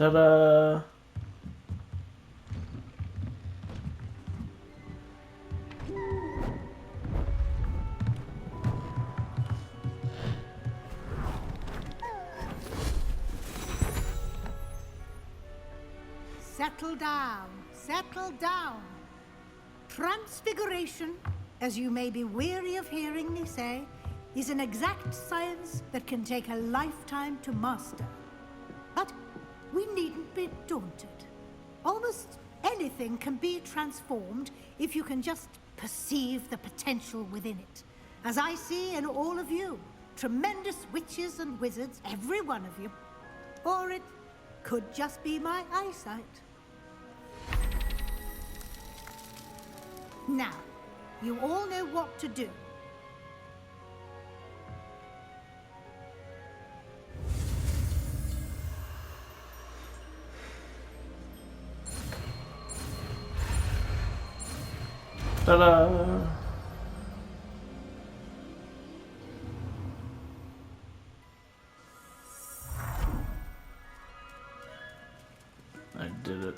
Ta-da! Settle down, settle down. Transfiguration, as you may be weary of hearing me say, is an exact science that can take a lifetime to master. But we needn't be daunted. Almost anything can be transformed if you can just perceive the potential within it. As I see in all of you, tremendous witches and wizards, every one of you. Or it could just be my eyesight. Now, you all know what to do. Ta-da! I did it.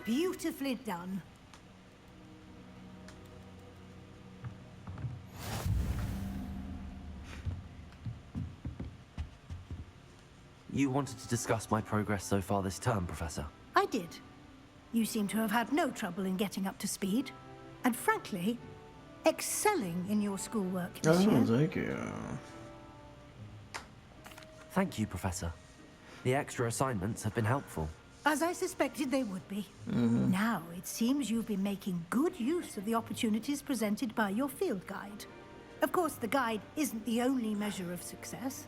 Beautifully done. You wanted to discuss my progress so far this term, Professor? I did. You seem to have had no trouble in getting up to speed. And frankly, excelling in your schoolwork this year. Oh, thank you. Thank you, Professor. The extra assignments have been helpful. As I suspected they would be. Now, it seems you've been making good use of the opportunities presented by your field guide. Of course, the guide isn't the only measure of success.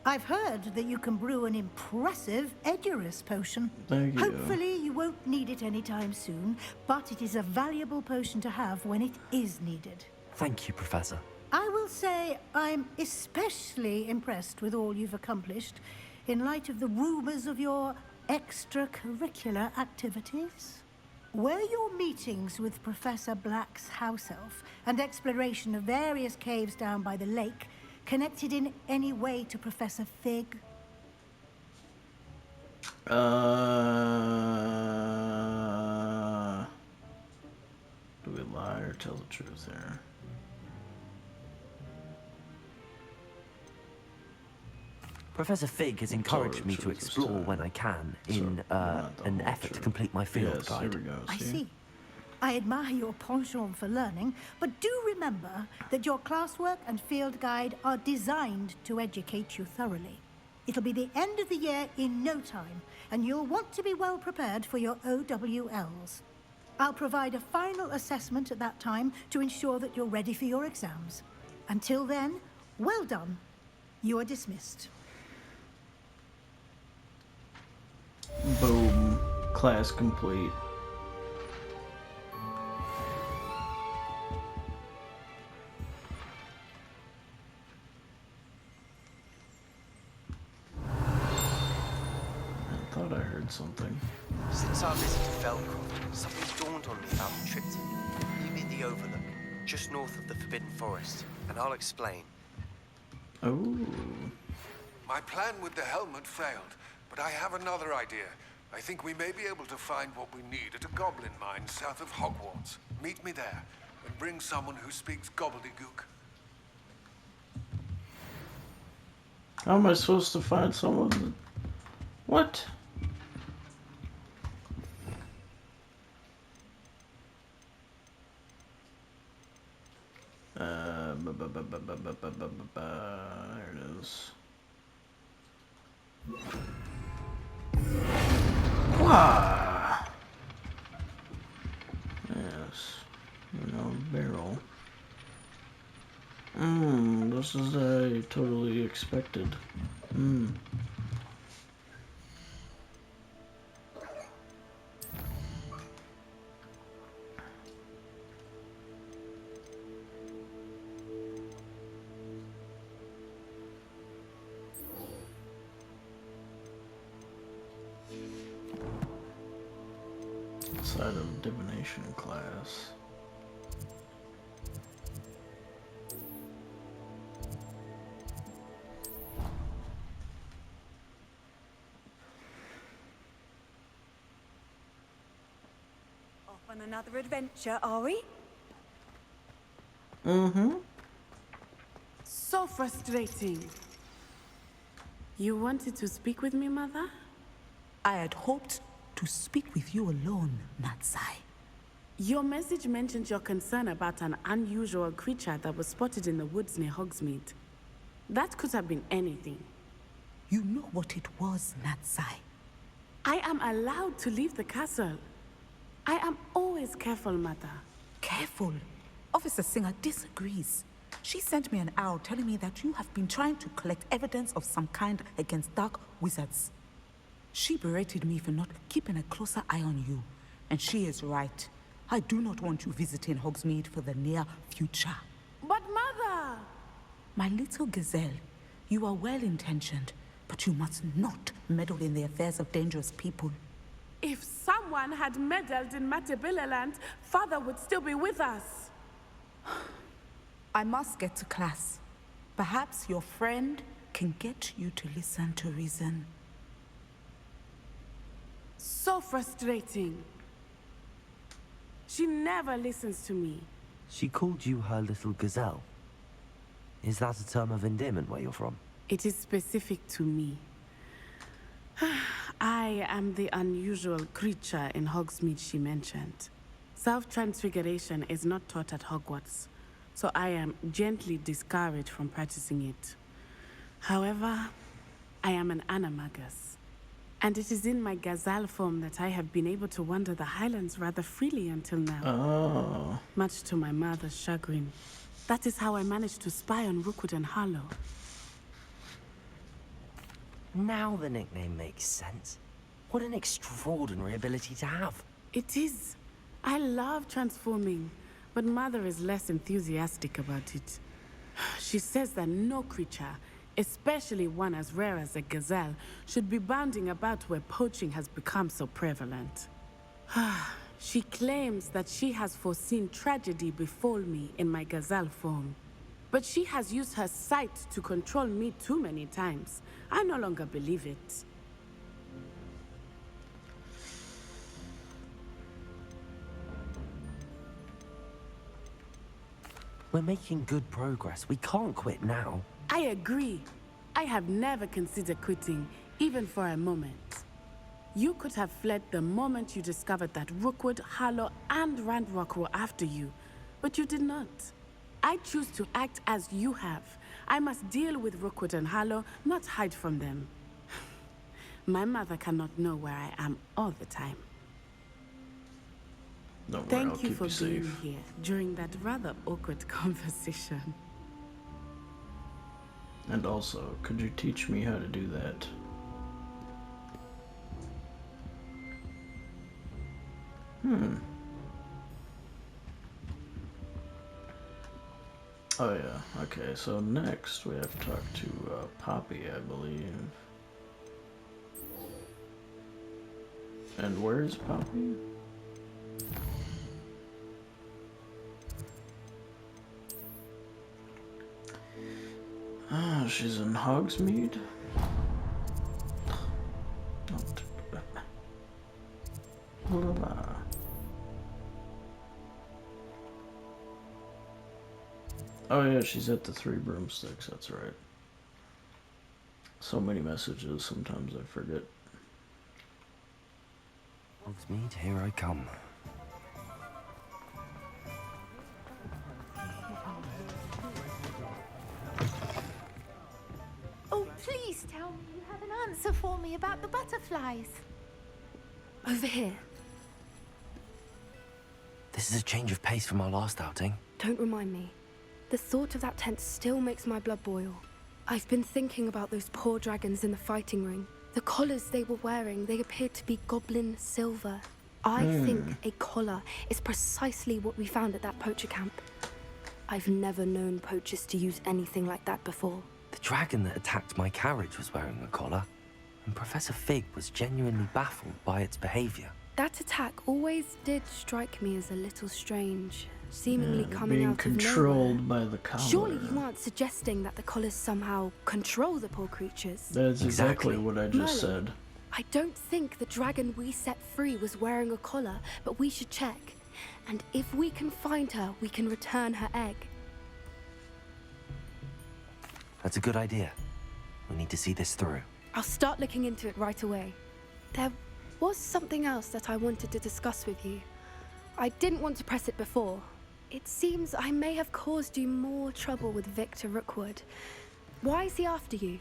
I've heard that you can brew an impressive Edurus potion. Thank you. Hopefully, you won't need it anytime soon, but it is a valuable potion to have when it is needed. Thank you, Professor. I will say I'm especially impressed with all you've accomplished in light of the rumors of your extracurricular activities. Were your meetings with Professor Black's house elf and exploration of various caves down by the lake connected in any way to Professor Fig? Do we lie or tell the truth here? Professor Fig has encouraged me to explore when I can in an effort to complete my field guide. Here we go. I see. I admire your penchant for learning, but do remember that your classwork and field guide are designed to educate you thoroughly. It'll be the end of the year in no time, and you'll want to be well prepared for your OWLs. I'll provide a final assessment at that time to ensure that you're ready for your exams. Until then, well done. You are dismissed. Boom. Class complete. I thought I heard something. Since our visit to Feldcroft, something's dawned on me about the trip to maybe the Overlook, just north of the Forbidden Forest, and I'll explain. Oh. My plan with the helmet failed, but I have another idea. I think we may be able to find what we need at a goblin mine south of Hogwarts. Meet me there, and bring someone who speaks gobbledygook. How am I supposed to find someone that... What? There it is. Wow. Yes. Barrel. This is I totally expected. Side of divination class. On another adventure, are we? Mm-hmm. So frustrating. You wanted to speak with me, Mother? I had hoped to speak with you alone, Natsai. Your message mentioned your concern about an unusual creature that was spotted in the woods near Hogsmeade. That could have been anything. You know what it was, Natsai. I am allowed to leave the castle. I am always careful, Mother. Careful. Officer Singer disagrees. She sent me an owl telling me that you have been trying to collect evidence of some kind against dark wizards. She berated me for not keeping a closer eye on you. And she is right. I do not want you visiting Hogsmeade for the near future. But Mother! My little gazelle, you are well-intentioned, but you must not meddle in the affairs of dangerous people. If someone had meddled in Matabeleland, Father would still be with us. I must get to class. Perhaps your friend can get you to listen to reason. So frustrating. She never listens to me. She called you her little gazelle. Is that a term of endearment where you're from? It is specific to me. I am the unusual creature in Hogsmeade she mentioned. Self-transfiguration is not taught at Hogwarts, so I am gently discouraged from practicing it. However, I am an animagus, and it is in my gazelle form that I have been able to wander the Highlands rather freely until now. Oh. Much to my mother's chagrin. That is how I managed to spy on Rookwood and Harlow. Now the nickname makes sense. What an extraordinary ability to have. It is. I love transforming, but Mother is less enthusiastic about it. She says that no creature, especially one as rare as a gazelle, should be bounding about where poaching has become so prevalent. She claims that she has foreseen tragedy befall me in my gazelle form. But she has used her sight to control me too many times. I no longer believe it. We're making good progress. We can't quit now. I agree. I have never considered quitting, even for a moment. You could have fled the moment you discovered that Rookwood, Harlow, and Randrock were after you, but you did not. I choose to act as you have. I must deal with Rookwood and Harlow, not hide from them. My mother cannot know where I am all the time. Don't worry, I'll Thank you keep for being safe. here during that rather awkward conversation. And also, could you teach me how to do that? Oh yeah, okay, so next we have to talk to Poppy, I believe. And where is Poppy? Ah, she's in Hogsmeade? Oh yeah, she's at the Three Broomsticks, that's right. So many messages, sometimes I forget. Hogsmeade, here I come. Oh, please tell me you have an answer for me about the butterflies. Over here. This is a change of pace from our last outing. Don't remind me. The thought of that tent still makes my blood boil. I've been thinking about those poor dragons in the fighting ring. The collars they were wearing, they appeared to be goblin silver. I think a collar is precisely what we found at that poacher camp. I've never known poachers to use anything like that before. The dragon that attacked my carriage was wearing a collar, and Professor Fig was genuinely baffled by its behavior. That attack always did strike me as a little strange, seemingly coming being out of nowhere. controlled by the collar. Surely you aren't suggesting that the collars somehow control the poor creatures? That's exactly what I just Merlin, said. I don't think the dragon we set free was wearing a collar, but we should check. And if we can find her, we can return her egg. That's a good idea. We need to see this through. I'll start looking into it right away. There was something else that I wanted to discuss with you. I didn't want to press it before. It seems I may have caused you more trouble with Victor Rookwood. Why is he after you?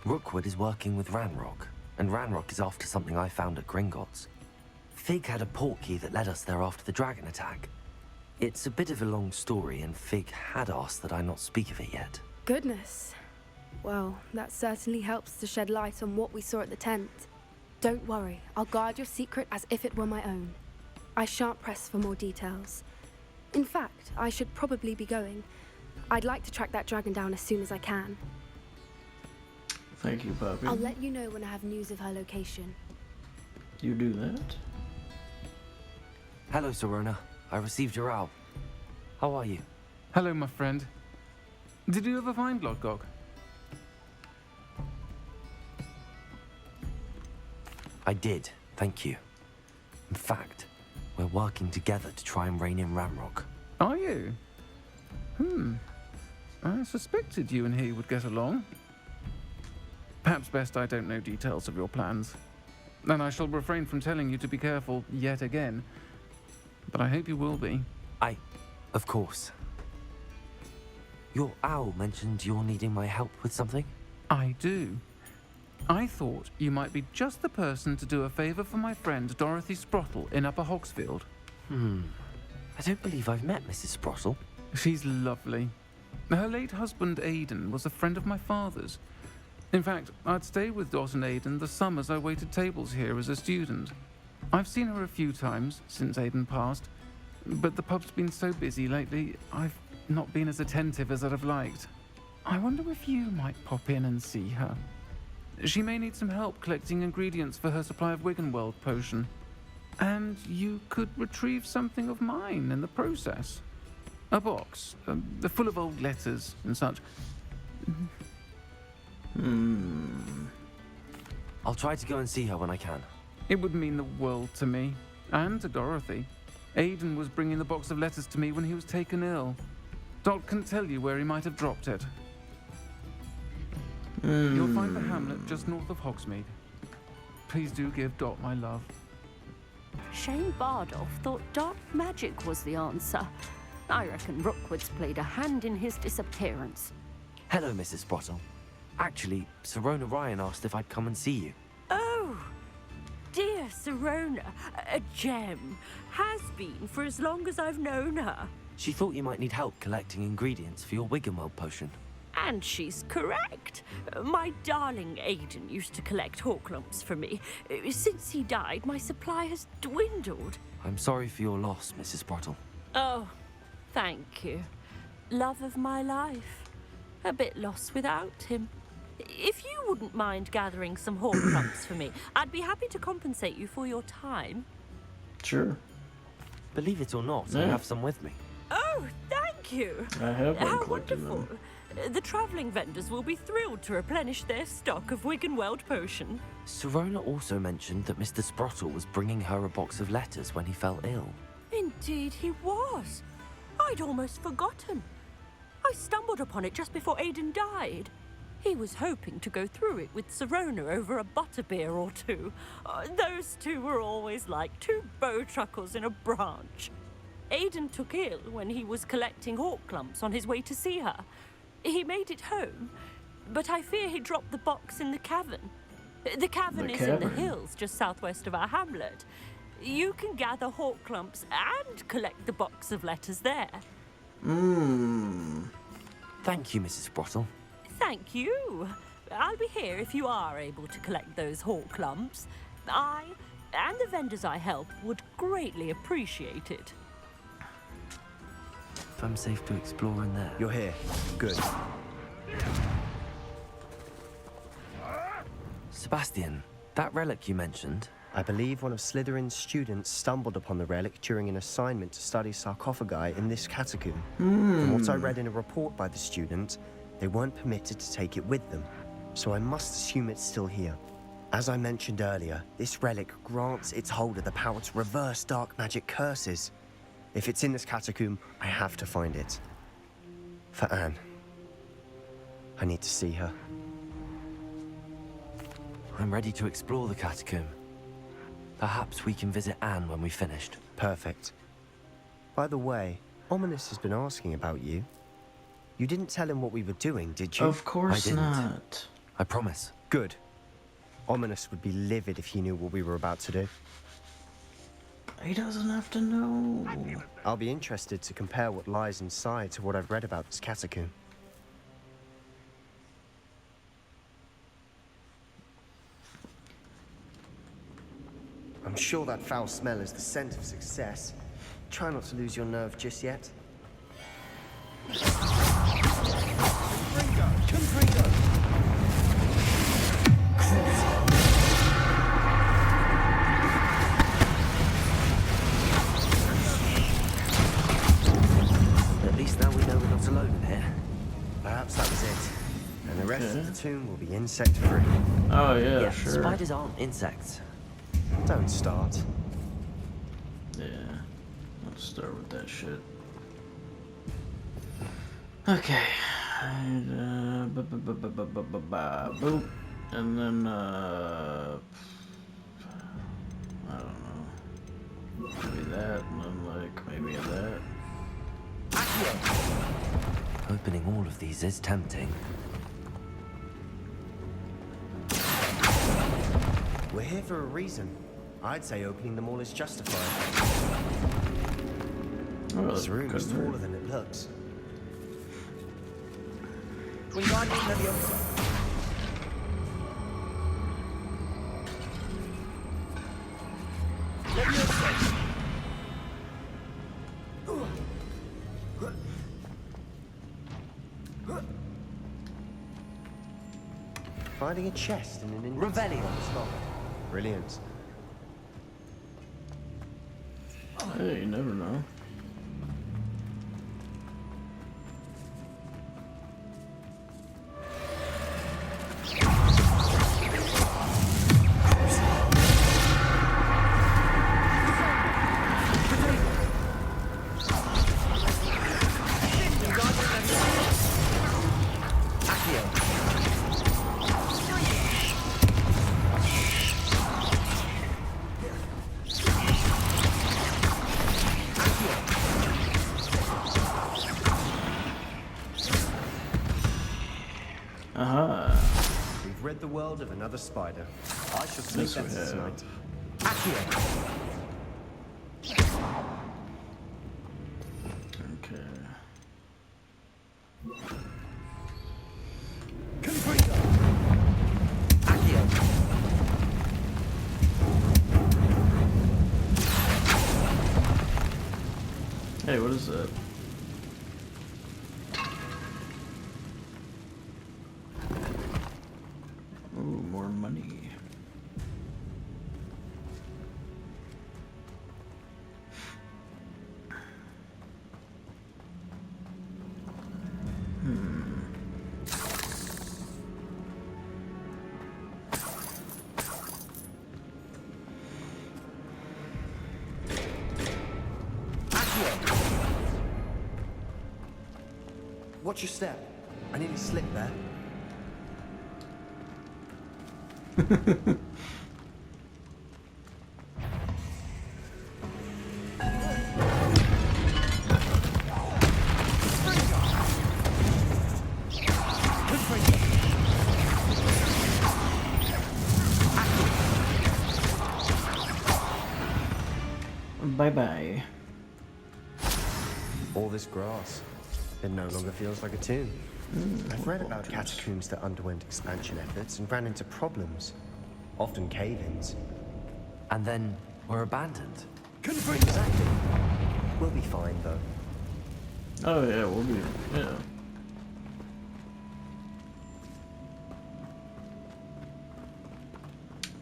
Rookwood is working with Ranrock, and Ranrock is after something I found at Gringotts. Fig had a portkey that led us there after the dragon attack. It's a bit of a long story, and Fig had asked that I not speak of it yet. Goodness. Well, that certainly helps to shed light on what we saw at the tent. Don't worry, I'll guard your secret as if it were my own. I shan't press for more details. In fact, I should probably be going. I'd like to track that dragon down as soon as I can. Thank you, Poppy. I'll let you know when I have news of her location. You do that? Hello, Serona. I received your owl. How are you? Hello, my friend. Did you ever find Lodgok? I did, thank you. In fact, we're working together to try and rein in Ranrock. Are you? I suspected you and he would get along. Perhaps best I don't know details of your plans. And I shall refrain from telling you to be careful yet again. But I hope you will be. Of course. Your owl mentioned you're needing my help with something? I do. I thought you might be just the person to do a favor for my friend Dorothy Sprottle in Upper Hogsfield. I don't believe I've met Mrs. Sprottle. She's lovely. Her late husband Aidan was a friend of my father's. In fact, I'd stayed with Dot and Aidan the summers I waited tables here as a student. I've seen her a few times since Aidan passed, but the pub's been so busy lately, I've not been as attentive as I'd have liked. I wonder if you might pop in and see her. She may need some help collecting ingredients for her supply of Wiggenweld potion. And you could retrieve something of mine in the process. A box, full of old letters and such. I'll try to go and see her when I can. It would mean the world to me, and to Dorothy. Aidan was bringing the box of letters to me when he was taken ill. Dot can tell you where he might have dropped it. You'll find the hamlet just north of Hogsmeade. Please do give Dot my love. Shane Bardolph thought dark magic was the answer. I reckon Rookwood's played a hand in his disappearance. Hello, Mrs. Sprottle. Actually, Serona Ryan asked if I'd come and see you. Oh, dear Serona, a gem. Has been for as long as I've known her. She thought you might need help collecting ingredients for your Wiggenweld potion. And she's correct. My darling Aidan used to collect Horklumps for me. Since he died, my supply has dwindled. I'm sorry for your loss, Mrs. Sprottle. Oh, thank you. Love of my life. A bit lost without him. If you wouldn't mind gathering some Horklumps for me, I'd be happy to compensate you for your time. Sure. Believe it or not, I have some with me. Oh, thank you. I have been How collecting wonderful. them. The travelling vendors will be thrilled to replenish their stock of Wiggenweld potion. Serona also mentioned that Mr. Sprottle was bringing her a box of letters when he fell ill. Indeed he was. I'd almost forgotten. I stumbled upon it just before Aidan died. He was hoping to go through it with Serona over a butterbeer or two. Those two were always like two bowtruckles in a branch. Aidan took ill when he was collecting Horklumps on his way to see her. He made it home, but I fear he dropped the box in the cavern. The cavern is in the hills just southwest of our hamlet. You can gather Horklumps and collect the box of letters there. Thank you, Mrs. Sprottle. Thank you. I'll be here if you are able to collect those Horklumps. I and the vendors I help would greatly appreciate it. If I'm safe to explore in there. You're here. Good. Sebastian, that relic you mentioned. I believe one of Slytherin's students stumbled upon the relic during an assignment to study sarcophagi in this catacomb. From what I read in a report by the student, they weren't permitted to take it with them, so I must assume it's still here. As I mentioned earlier, this relic grants its holder the power to reverse dark magic curses. If it's in this catacomb, I have to find it. For Anne. I need to see her. I'm ready to explore the catacomb. Perhaps we can visit Anne when we've finished. Perfect. By the way, Ominous has been asking about you. You didn't tell him what we were doing, did you? Of course I didn't. not. I promise. Good. Ominous would be livid if he knew what we were about to do. He doesn't have to know. I'll be interested to compare what lies inside to what I've read about this catacomb. I'm sure that foul smell is the scent of success. Try not to lose your nerve just yet. At least now we know we're not alone in here. Perhaps that was it. And the rest of the tomb will be insect-free. Oh yeah, Yeah, sure. spiders aren't insects. Don't start. Yeah, let's start with that shit. Okay. And, boop. And then, I don't know. Maybe that, and then, like, maybe that. Opening all of these is tempting. We're here for a reason. I'd say opening them all is justified. Oh, This room is good. taller than it looks. Finding a chest in an Revelio. slot. Brilliant. Hey, you never know. We've read the world of another spider. I shall sleep Yes, we better have. tonight. Okay. Hey, what is that? Ooh, more money. Watch your step. I nearly slipped there. Bye-bye. All this grass. It no longer feels like a tomb. I've read about catacombs that underwent expansion efforts and ran into problems. Often cave-ins. And then were abandoned. Exactly. We'll be fine, though. Oh yeah, we'll be, yeah.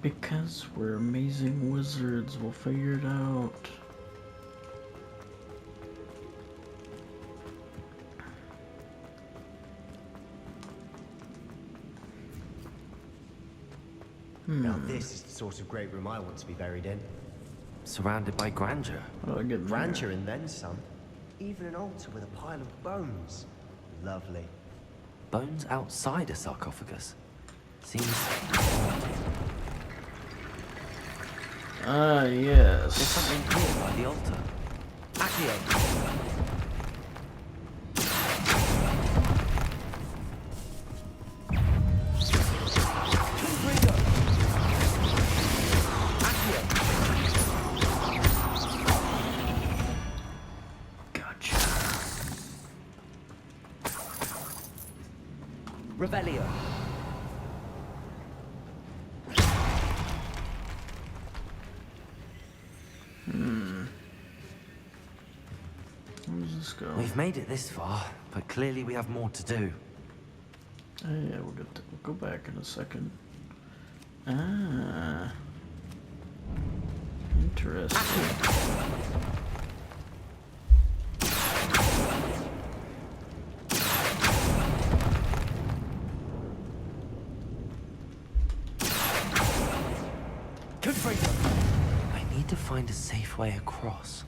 Because we're amazing wizards, we'll figure it out. Now this is the sort of great room I want to be buried in. Surrounded by grandeur. How do I get in there? Grandeur and then some. Even an altar with a pile of bones. Lovely. Bones outside a sarcophagus. Seems... Ah, There's yes. something here by the altar. Accio! Gotcha. Revelio. Where does this go? We've made it this far, but clearly we have more to do. Yeah, we'll go back in a second. Ah. Interesting. I need to find a safe way across.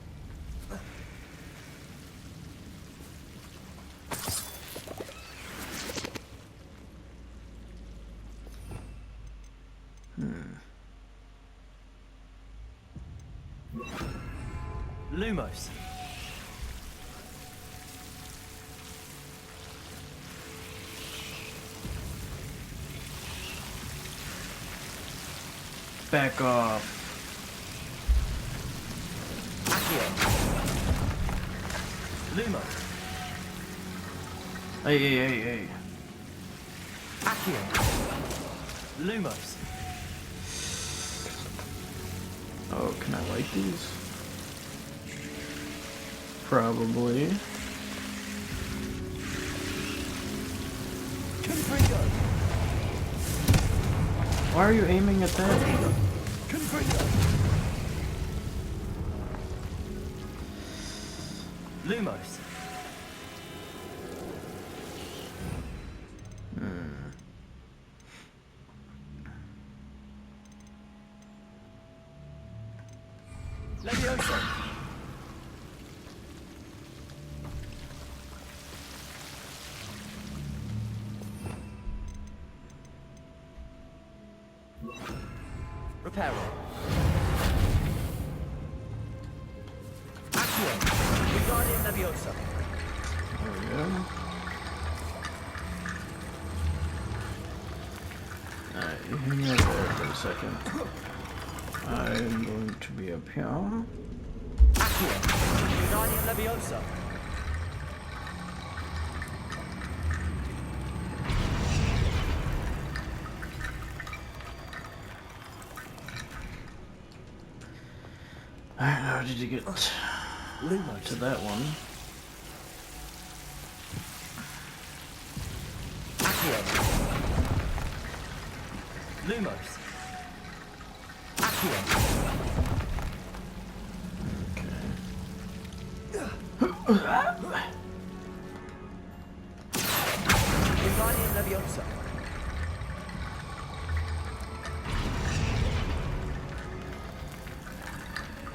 Lumos. Back off. Accio. Lumos. Hey. Accio. Lumos. Oh, can I light these? Probably. Why are you aiming at that? Lumos. Leviosa. Reparo. Accio. Guardian Leviosa. There we go. Alright, you hang out there for a second. I'm going to be up here. Accio. Guardian Leviosa. Alright, how did you get to that one? Accio. Lumos. Accio. Guardian Leviosa.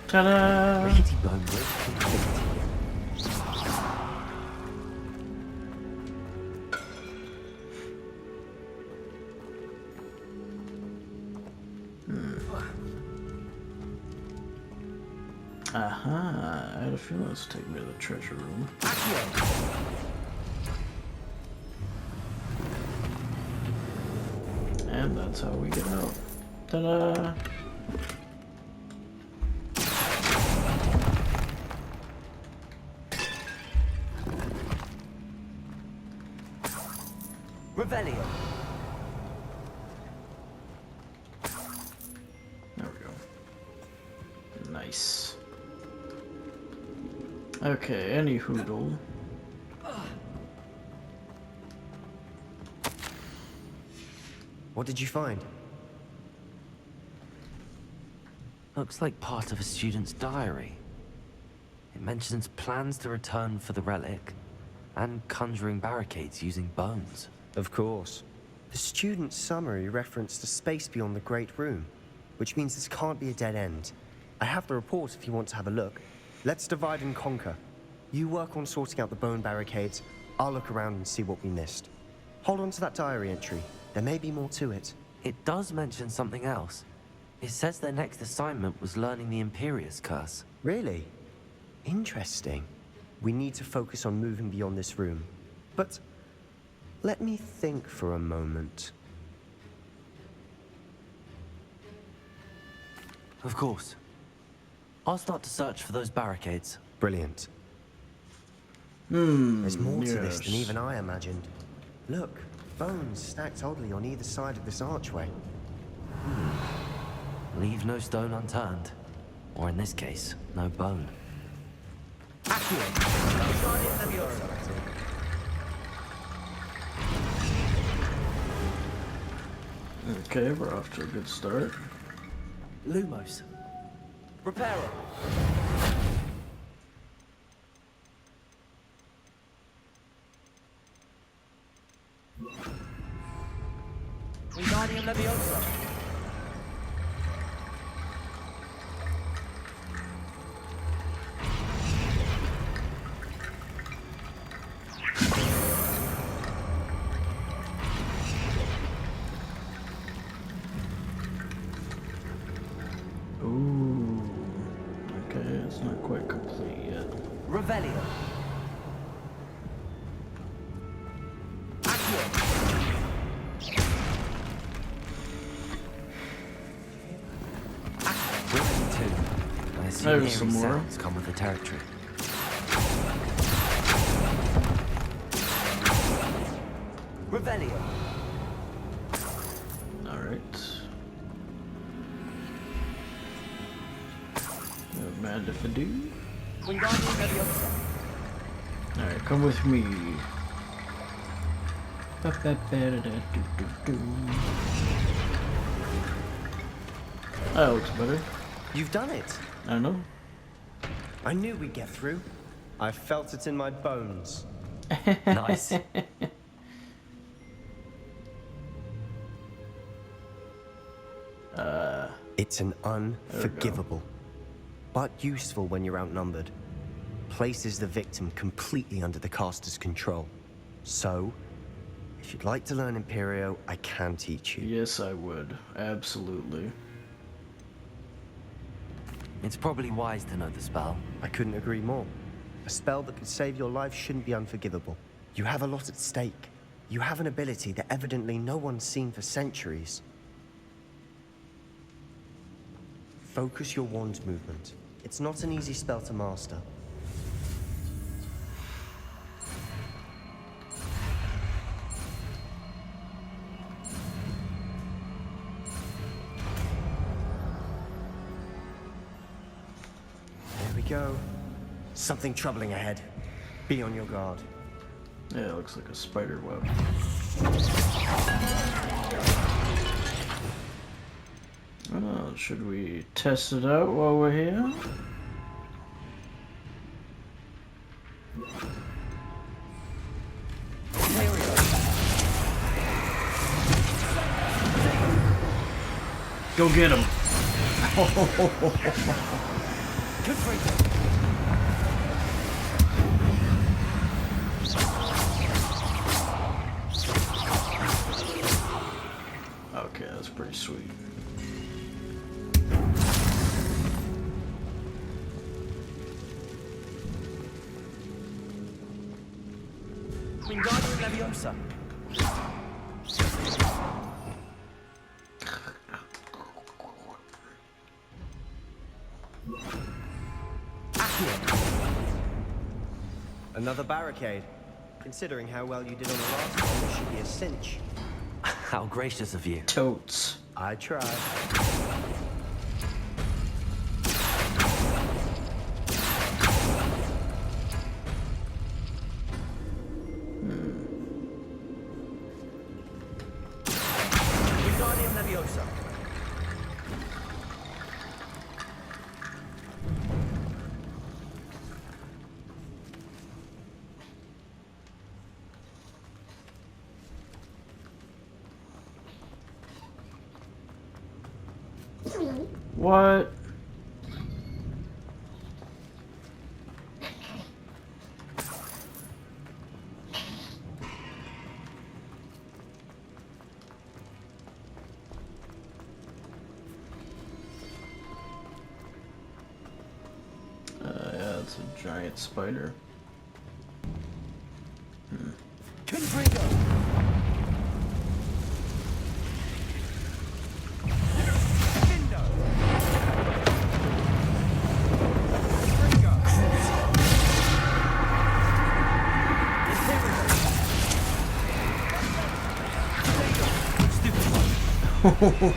Ta-da! Rickety bone bridge complete. Aha, I had a feeling this would take me to the treasure room. And that's how we get out. Ta-da! Revelio. There we go. Nice. Okay, any hoodle. What did you find? Looks like part of a student's diary. It mentions plans to return for the relic and conjuring barricades using bones. Of course. The student's summary referenced a space beyond the Great Room, which means this can't be a dead end. I have the report if you want to have a look. Let's divide and conquer. You work on sorting out the bone barricades. I'll look around and see what we missed. Hold on to that diary entry. There may be more to it. It does mention something else. It says their next assignment was learning the Imperius Curse. Really? Interesting. We need to focus on moving beyond this room. But let me think for a moment. Of course. I'll start to search for those barricades. Brilliant. There's more to this yes. than even I imagined. Look, bones stacked oddly on either side of this archway. Leave no stone unturned. Or in this case, no bone. Okay, we're off to a good start. Lumos. Reparo. Wingardium Leviosa. Ooh. Okay, it's not quite complete yet. Revelio. I assume There's eerie some more. sounds come with the territory. Revelio. Alright. Mandifadu. Wingardium Leviosa. Alright, come with me. That looks better. You've done it. I know. I knew we'd get through. I felt it in my bones. Nice. It's an unforgivable, but useful when you're outnumbered. Places the victim completely under the caster's control. So, if you'd like to learn Imperio, I can teach you. Yes, I would. Absolutely. It's probably wise to know the spell. I couldn't agree more. A spell that could save your life shouldn't be unforgivable. You have a lot at stake. You have an ability that evidently no one's seen for centuries. Focus your wand movement. It's not an easy spell to master. There we go. Something troubling ahead. Be on your guard. Yeah, it looks like a spider web. Should we test it out while we're here? Go get him. Good for you. Okay, that's pretty sweet. Wingardium Leviosa. Another barricade. Considering how well you did on the last one, this should be a cinch. How gracious of you. Totes. I tried. Wingardium Leviosa. What? Yeah, it's a giant spider.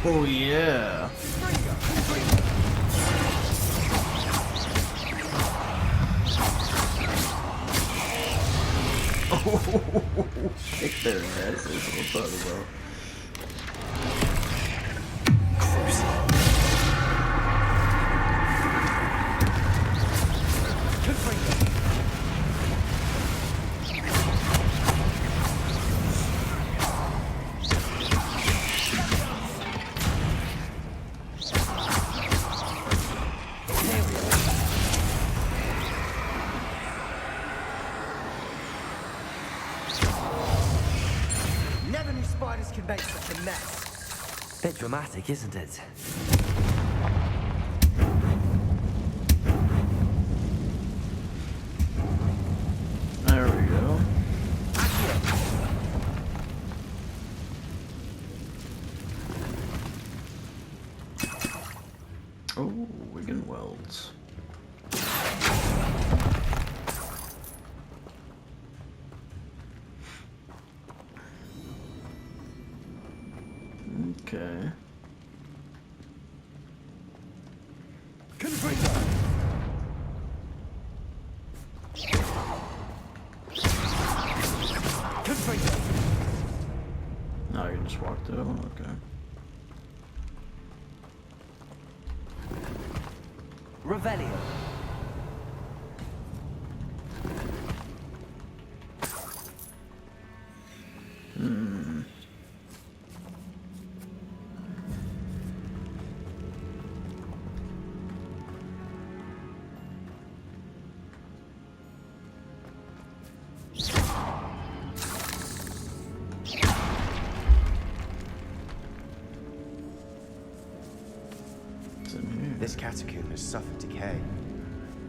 Oh yeah. Kick their asses, we'll talk about. Never knew spiders could make such a mess. Bit dramatic, isn't it? There we go. Oh, Wigan Welds. Okay. Now you can just walk through. Okay. Revelio. What's in here? This catacomb has suffered decay,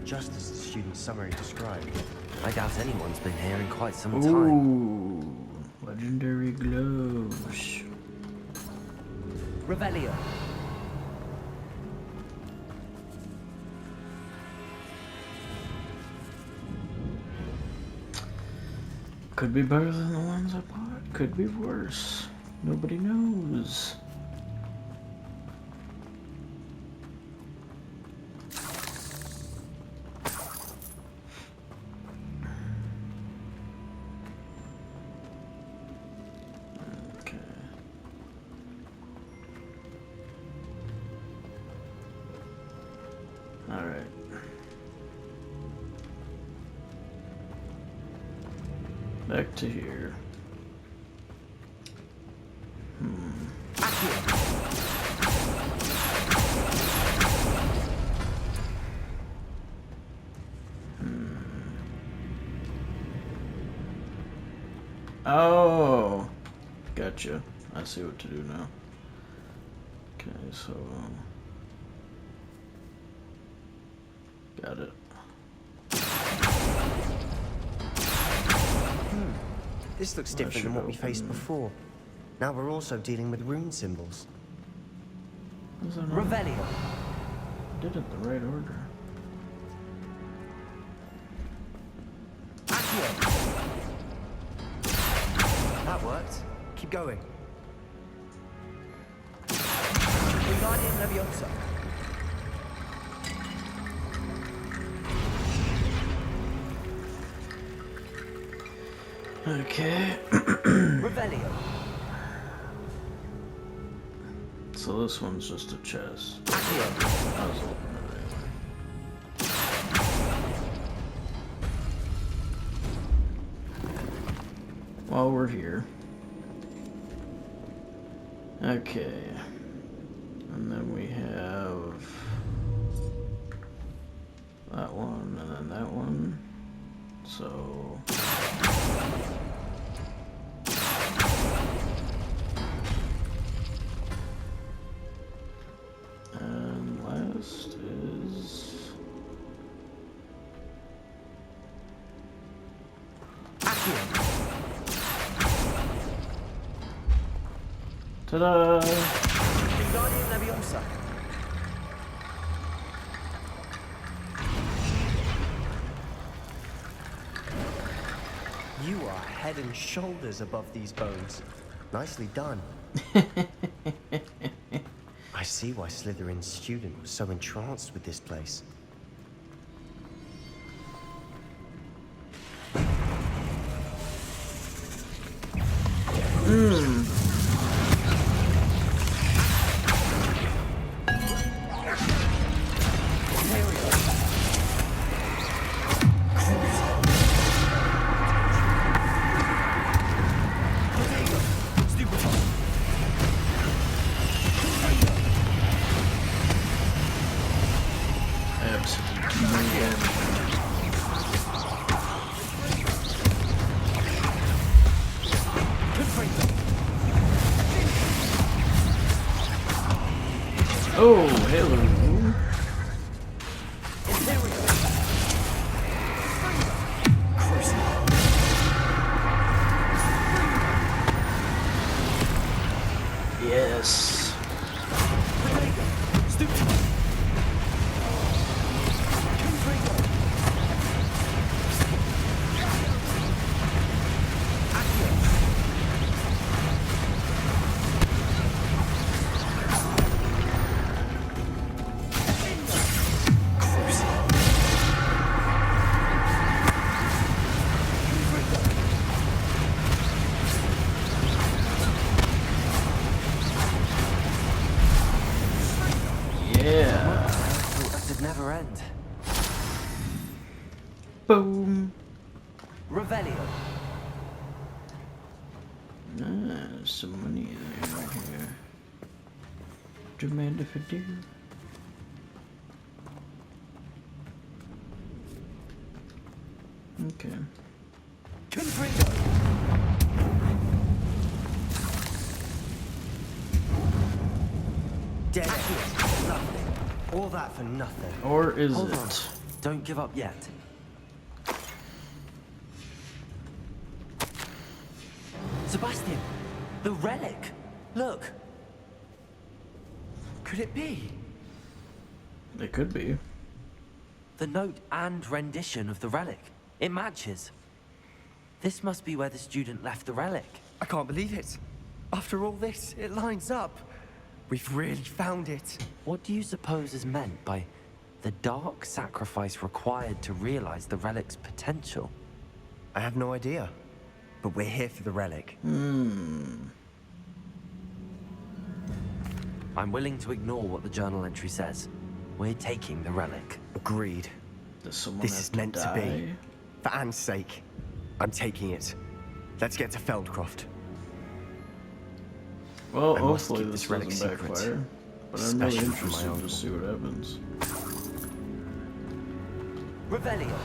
just as the student's summary described. I doubt anyone's been here in quite some time. Ooh, legendary gloves. Revelio. Could be better than the ones I bought. Could be worse. Nobody knows. Okay. All right. Back to here. Oh, gotcha. I see what to do now. Okay, so got it. This looks different than what we faced before. Now we're also dealing with rune symbols. Was that Revelio. did it the right order. That worked. Keep going. Wingardium Leviosa. Okay. Revelio. So this one's just a chest. I was hoping it anyway. While we're here. Okay. And then we have that one, and then that one. So... and last is... Ta-da! Wingardium Leviosa. You are head and shoulders above these bones. Nicely done. I see why Slytherin's student was so entranced with this place. Oh, hello. Yes. Yeah. That could never end. Boom. Revelio. There's some money there right here. Demand if I do. Okay. Dead. Lovely. All that for nothing. Or is Hold it? on. Don't give up yet. Sebastian! The relic! Look! Could it be? It could be. The note and rendition of the relic. It matches. This must be where the student left the relic. I can't believe it. After all this, it lines up. We've really found it. What do you suppose is meant by the dark sacrifice required to realize the relic's potential? I have no idea. But we're here for the relic. I'm willing to ignore what the journal entry says. We're taking the relic. Agreed. Does someone This have is meant to die? be. For Anne's sake, I'm taking it. Let's get to Feldcroft. Well, I must hopefully keep this this relic doesn't secret, backfire. But I'm really especially from my interested to uncle. see what happens. Revelio.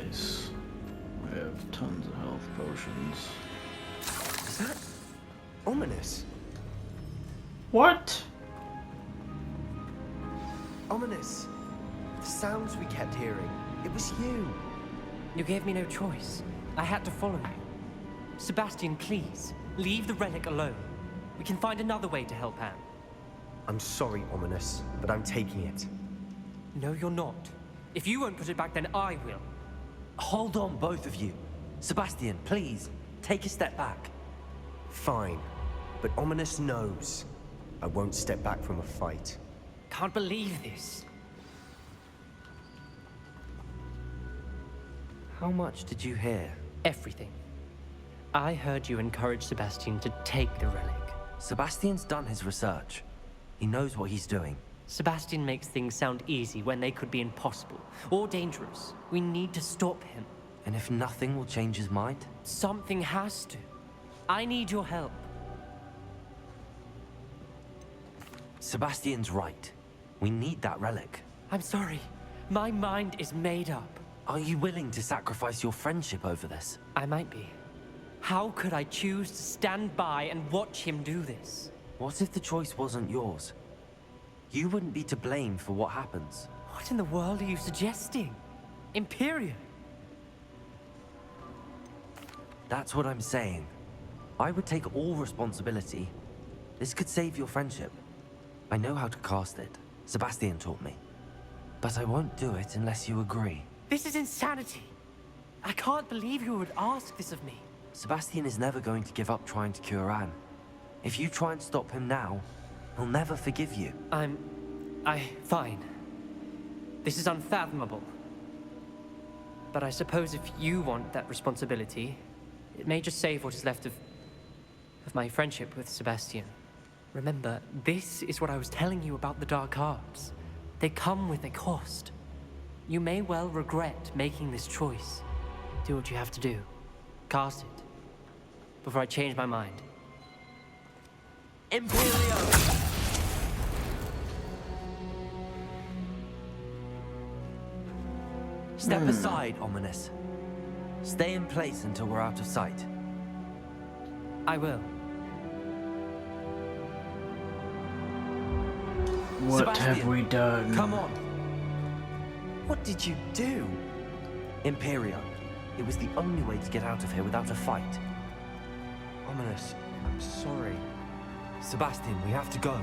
Nice. We have tons of health potions. Is that ominous? What? Ominous. The sounds we kept hearing. It was you. You gave me no choice. I had to follow you. Sebastian, please, leave the relic alone. We can find another way to help Anne. I'm sorry, Ominous, but I'm taking it. No, you're not. If you won't put it back, then I will. Hold on, both of you. Sebastian, please, take a step back. Fine. But Ominous knows. I won't step back from a fight. Can't believe this. How much did you hear? Everything. I heard you encourage Sebastian to take the relic. Sebastian's done his research. He knows what he's doing. Sebastian makes things sound easy when they could be impossible or dangerous. We need to stop him. And if nothing will change his mind? Something has to. I need your help. Sebastian's right. We need that relic. I'm sorry. My mind is made up. Are you willing to sacrifice your friendship over this? I might be. How could I choose to stand by and watch him do this? What if the choice wasn't yours? You wouldn't be to blame for what happens. What in the world are you suggesting? Imperium? That's what I'm saying. I would take all responsibility. This could save your friendship. I know how to cast it. Sebastian taught me. But I won't do it unless you agree. This is insanity. I can't believe you would ask this of me. Sebastian is never going to give up trying to cure Anne. If you try and stop him now, he'll never forgive you. Fine. This is unfathomable. But I suppose if you want that responsibility, it may just save what is left of my friendship with Sebastian. Remember, this is what I was telling you about the dark arts. They come with a cost. You may well regret making this choice. Do what you have to do. Cast it. Before I change my mind. Imperium! Step aside, Ominous. Stay in place until we're out of sight. I will. What Sebastian, have we done? Come on. What did you do? Imperium. It was the only way to get out of here without a fight. Ominous, I'm sorry. Sebastian, we have to go.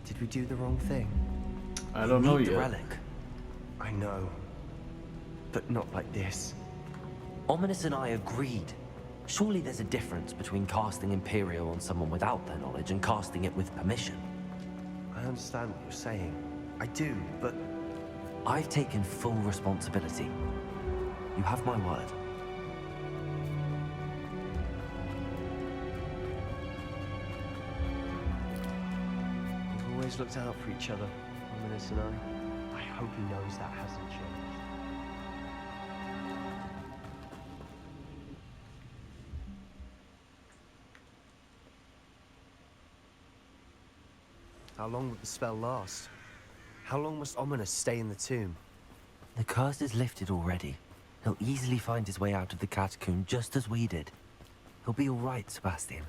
Did we do the wrong thing? I don't know Need the yet. relic. I know. But not like this. Ominous and I agreed. Surely there's a difference between casting Imperial on someone without their knowledge and casting it with permission. I understand what you're saying. I do, but... I've taken full responsibility. You have my word. We've always looked out for each other, Ominous and I. I hope he knows that hasn't changed. How long would the spell last? How long must Ominous stay in the tomb? The curse is lifted already. He'll easily find his way out of the catacomb just as we did. He'll be all right, Sebastian.